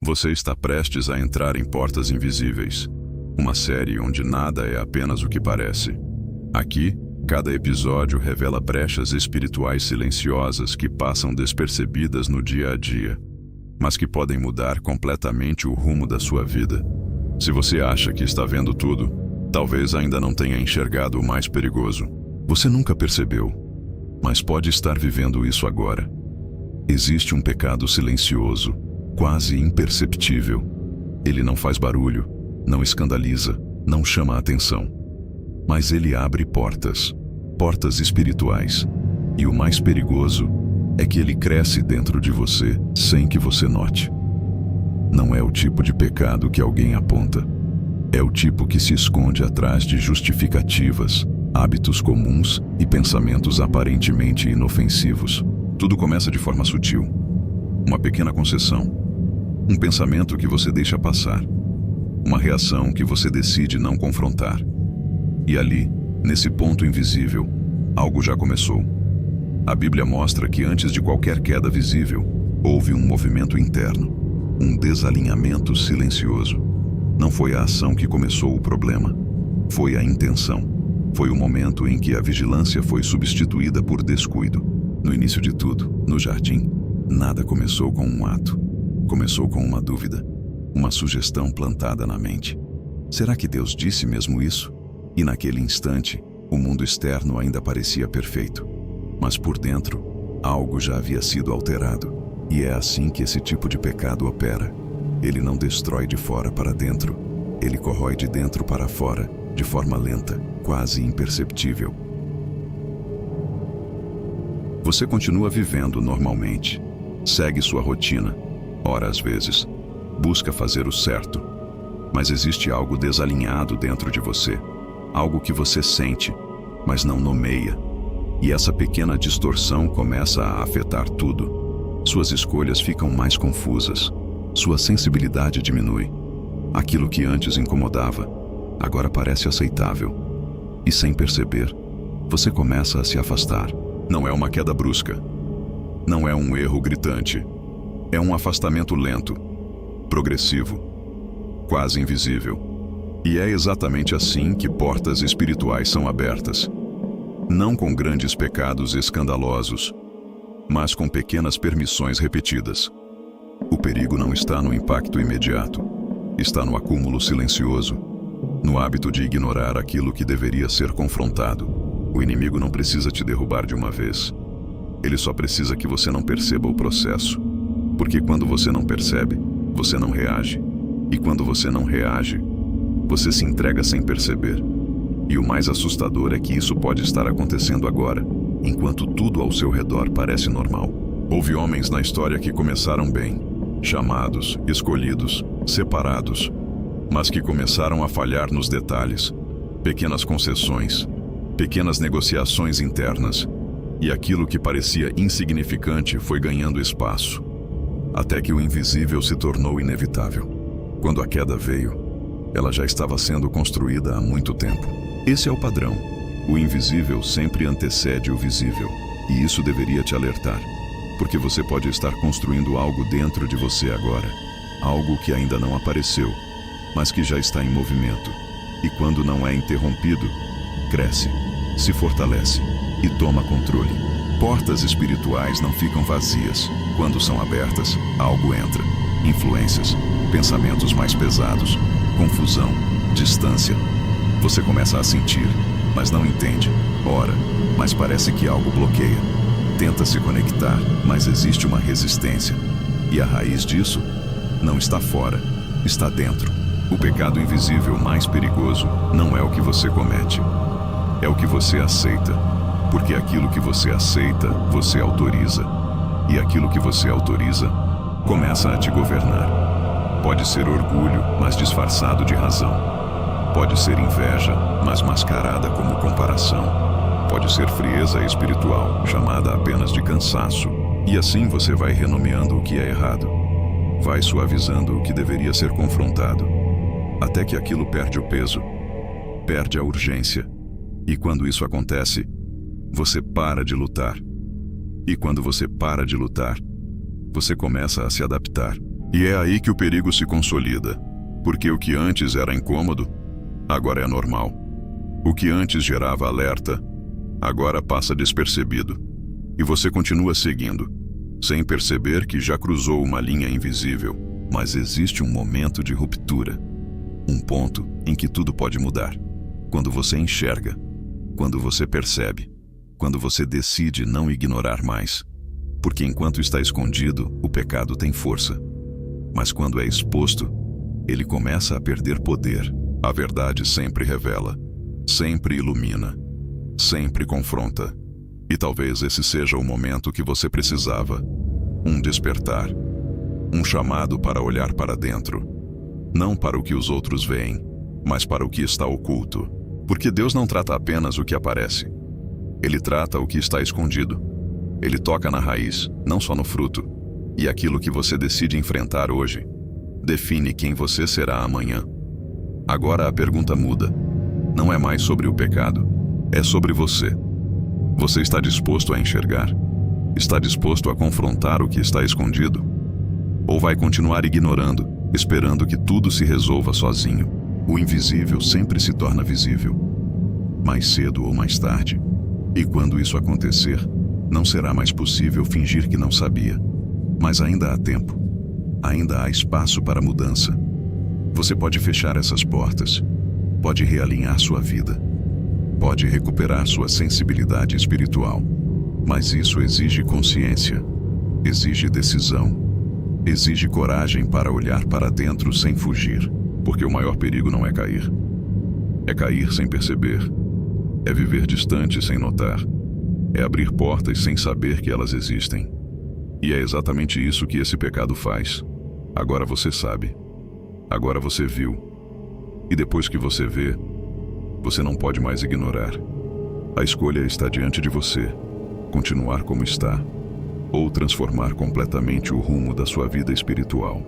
Você está prestes a entrar em Portas Invisíveis, uma série onde nada é apenas o que parece. Aqui, cada episódio revela brechas espirituais silenciosas que passam despercebidas no dia a dia, mas que podem mudar completamente o rumo da sua vida. Se você acha que está vendo tudo, talvez ainda não tenha enxergado o mais perigoso. Você nunca percebeu, mas pode estar vivendo isso agora. Existe um pecado silencioso, quase imperceptível. Ele não faz barulho, não escandaliza, não chama a atenção. Mas ele abre portas espirituais. E o mais perigoso é que ele cresce dentro de você sem que você note. Não é o tipo de pecado que alguém aponta. É o tipo que se esconde atrás de justificativas, hábitos comuns e pensamentos aparentemente inofensivos. Tudo começa de forma sutil. Uma pequena concessão. Um pensamento que você deixa passar. Uma reação que você decide não confrontar. E ali, nesse ponto invisível, algo já começou. A Bíblia mostra que antes de qualquer queda visível, houve um movimento interno, um desalinhamento silencioso. Não foi a ação que começou o problema, foi a intenção. Foi o momento em que a vigilância foi substituída por descuido. No início de tudo, no jardim, nada começou com um ato. Começou com uma dúvida, uma sugestão plantada na mente. Será que Deus disse mesmo isso? E naquele instante, o mundo externo ainda parecia perfeito. Mas por dentro, algo já havia sido alterado. E é assim que esse tipo de pecado opera. Ele não destrói de fora para dentro. Ele corrói de dentro para fora, de forma lenta, quase imperceptível. Você continua vivendo normalmente. Segue sua rotina. Ora às vezes, busca fazer o certo. Mas existe algo desalinhado dentro de você. Algo que você sente, mas não nomeia. E essa pequena distorção começa a afetar tudo. Suas escolhas ficam mais confusas. Sua sensibilidade diminui. Aquilo que antes incomodava, agora parece aceitável. E sem perceber, você começa a se afastar. Não é uma queda brusca. Não é um erro gritante. É um afastamento lento, progressivo, quase invisível. E é exatamente assim que portas espirituais são abertas. Não com grandes pecados escandalosos, mas com pequenas permissões repetidas. O perigo não está no impacto imediato, está no acúmulo silencioso, no hábito de ignorar aquilo que deveria ser confrontado. O inimigo não precisa te derrubar de uma vez. Ele só precisa que você não perceba o processo. Porque quando você não percebe, você não reage. E quando você não reage, você se entrega sem perceber. E o mais assustador é que isso pode estar acontecendo agora, enquanto tudo ao seu redor parece normal. Houve homens na história que começaram bem, chamados, escolhidos, separados, mas que começaram a falhar nos detalhes, pequenas concessões, pequenas negociações internas, e aquilo que parecia insignificante foi ganhando espaço, até que o invisível se tornou inevitável. Quando a queda veio, ela já estava sendo construída há muito tempo. Esse é o padrão. O invisível sempre antecede o visível, e isso deveria te alertar, porque você pode estar construindo algo dentro de você agora, algo que ainda não apareceu, mas que já está em movimento, e quando não é interrompido, cresce, se fortalece e toma controle. Portas espirituais não ficam vazias. Quando são abertas, algo entra. Influências, pensamentos mais pesados, confusão, distância. Você começa a sentir, mas não entende. Ora, mas parece que algo bloqueia. Tenta se conectar, mas existe uma resistência. E a raiz disso não está fora, está dentro. O pecado invisível mais perigoso não é o que você comete, é o que você aceita. Porque aquilo que você aceita, você autoriza. E aquilo que você autoriza, começa a te governar. Pode ser orgulho, mas disfarçado de razão. Pode ser inveja, mas mascarada como comparação. Pode ser frieza espiritual, chamada apenas de cansaço. E assim você vai renomeando o que é errado. Vai suavizando o que deveria ser confrontado. Até que aquilo perde o peso, perde a urgência. E quando isso acontece, você para de lutar. E quando você para de lutar, você começa a se adaptar. E é aí que o perigo se consolida, porque o que antes era incômodo, agora é normal. O que antes gerava alerta, agora passa despercebido. E você continua seguindo, sem perceber que já cruzou uma linha invisível. Mas existe um momento de ruptura, um ponto em que tudo pode mudar. Quando você enxerga, quando você percebe, quando você decide não ignorar mais. Porque enquanto está escondido, o pecado tem força. Mas quando é exposto, ele começa a perder poder. A verdade sempre revela, sempre ilumina, sempre confronta. E talvez esse seja o momento que você precisava. Um despertar. Um chamado para olhar para dentro. Não para o que os outros veem, mas para o que está oculto. Porque Deus não trata apenas o que aparece. Ele trata o que está escondido. Ele toca na raiz, não só no fruto. E aquilo que você decide enfrentar hoje define quem você será amanhã. Agora a pergunta muda. Não é mais sobre o pecado, é sobre você. Você está disposto a enxergar? Está disposto a confrontar o que está escondido? Ou vai continuar ignorando, esperando que tudo se resolva sozinho? O invisível sempre se torna visível, mais cedo ou mais tarde. E quando isso acontecer, não será mais possível fingir que não sabia. Mas ainda há tempo. Ainda há espaço para mudança. Você pode fechar essas portas. Pode realinhar sua vida. Pode recuperar sua sensibilidade espiritual. Mas isso exige consciência. Exige decisão. Exige coragem para olhar para dentro sem fugir. Porque o maior perigo não é cair. É cair sem perceber. É viver distante sem notar. É abrir portas sem saber que elas existem. E é exatamente isso que esse pecado faz. Agora você sabe. Agora você viu. E depois que você vê, você não pode mais ignorar. A escolha está diante de você. Continuar como está, ou transformar completamente o rumo da sua vida espiritual.